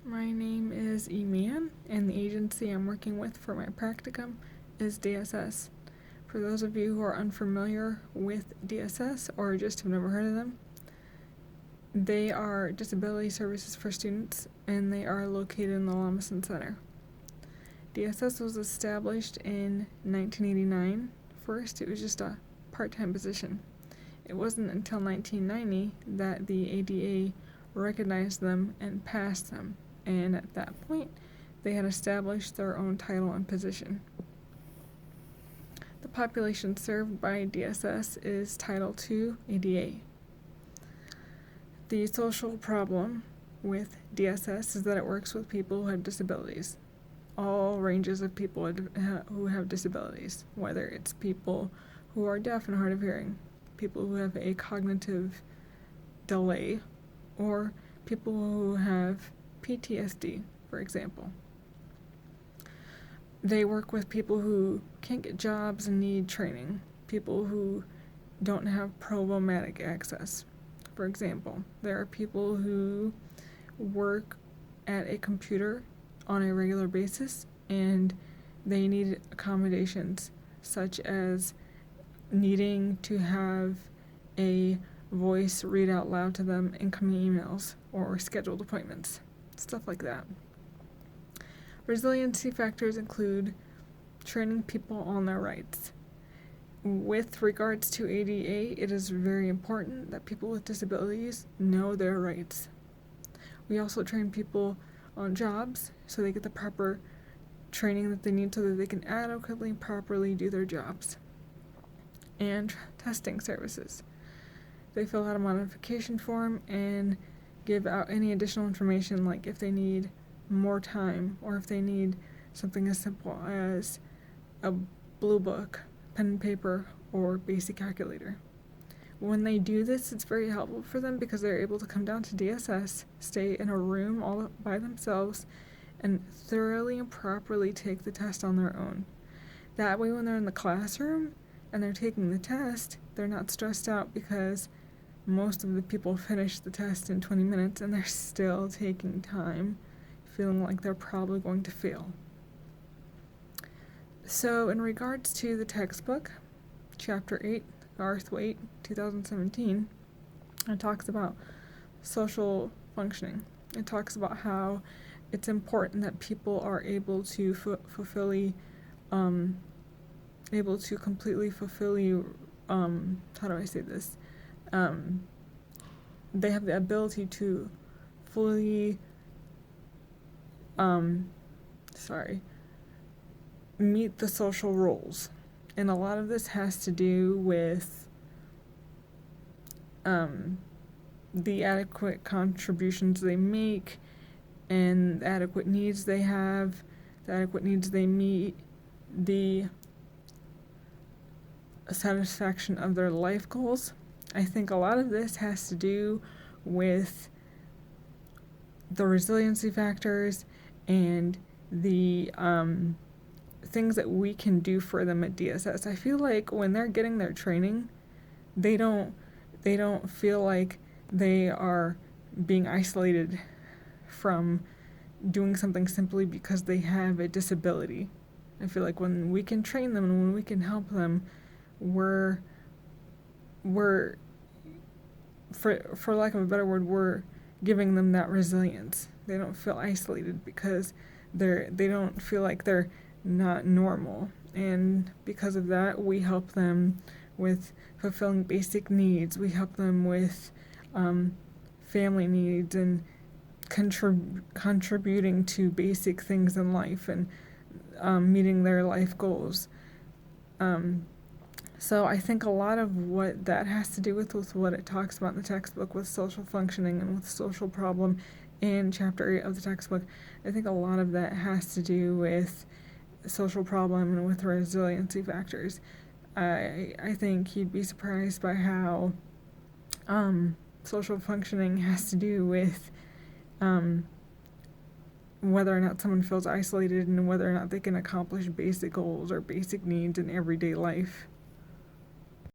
My name is Eman, and the agency I'm working with for my practicum is DSS. For those of you who are unfamiliar with DSS or just have never heard of them, they are disability services for students, and they are located in the Lamison Center. DSS was established in 1989. First, it was just a part-time position. It wasn't until 1990 that the ADA recognized them and passed them, and at that point, they had established their own title and position. The population served by DSS is Title II ADA. The social problem with DSS is that it works with people who have disabilities. All ranges of people who have disabilities, whether it's people who are deaf and hard of hearing, people who have a cognitive delay, or people who have PTSD, for example. They work with people who can't get jobs and need training, people who don't have programmatic access. For example, there are people who work at a computer on a regular basis and they need accommodations such as needing to have a voice read out loud to them incoming emails or scheduled appointments, stuff like that. Resiliency factors include training people on their rights. With regards to ADA, it is very important that people with disabilities know their rights. We also train people on jobs so they get the proper training that they need so that they can adequately and properly do their jobs. And testing services. They fill out a modification form and give out any additional information, like if they need more time or if they need something as simple as a blue book, pen and paper, or basic calculator. When they do this, it's very helpful for them because they're able to come down to DSS, stay in a room all by themselves, and thoroughly and properly take the test on their own. That way, when they're in the classroom and they're taking the test, they're not stressed out because most of the people finish the test in 20 minutes and they're still taking time, feeling like they're probably going to fail. So in regards to the textbook, Chapter 8, Arthur 8, 2017, it talks about social functioning. It talks about how it's important that people are able to completely fulfill how do I say this? They have the ability to fully meet the social roles. And a lot of this has to do with the adequate contributions they make and the adequate needs they have, the adequate needs they meet, the satisfaction of their life goals. I think a lot of this has to do with the resiliency factors and the things that we can do for them at DSS. I feel like when they're getting their training, they don't feel like they are being isolated from doing something simply because they have a disability. I feel like when we can train them and when we can help them, we're for lack of a better word, we're giving them that resilience. They don't feel isolated because they don't feel like they're not normal, and because of that, we help them with fulfilling basic needs. We help them with family needs and contributing to basic things in life and meeting their life goals. So I think a lot of what that has to do with what it talks about in the textbook with social functioning and with social problem in Chapter 8 of the textbook, I think a lot of that has to do with social problem and with resiliency factors. I think you'd be surprised by how social functioning has to do with whether or not someone feels isolated and whether or not they can accomplish basic goals or basic needs in everyday life.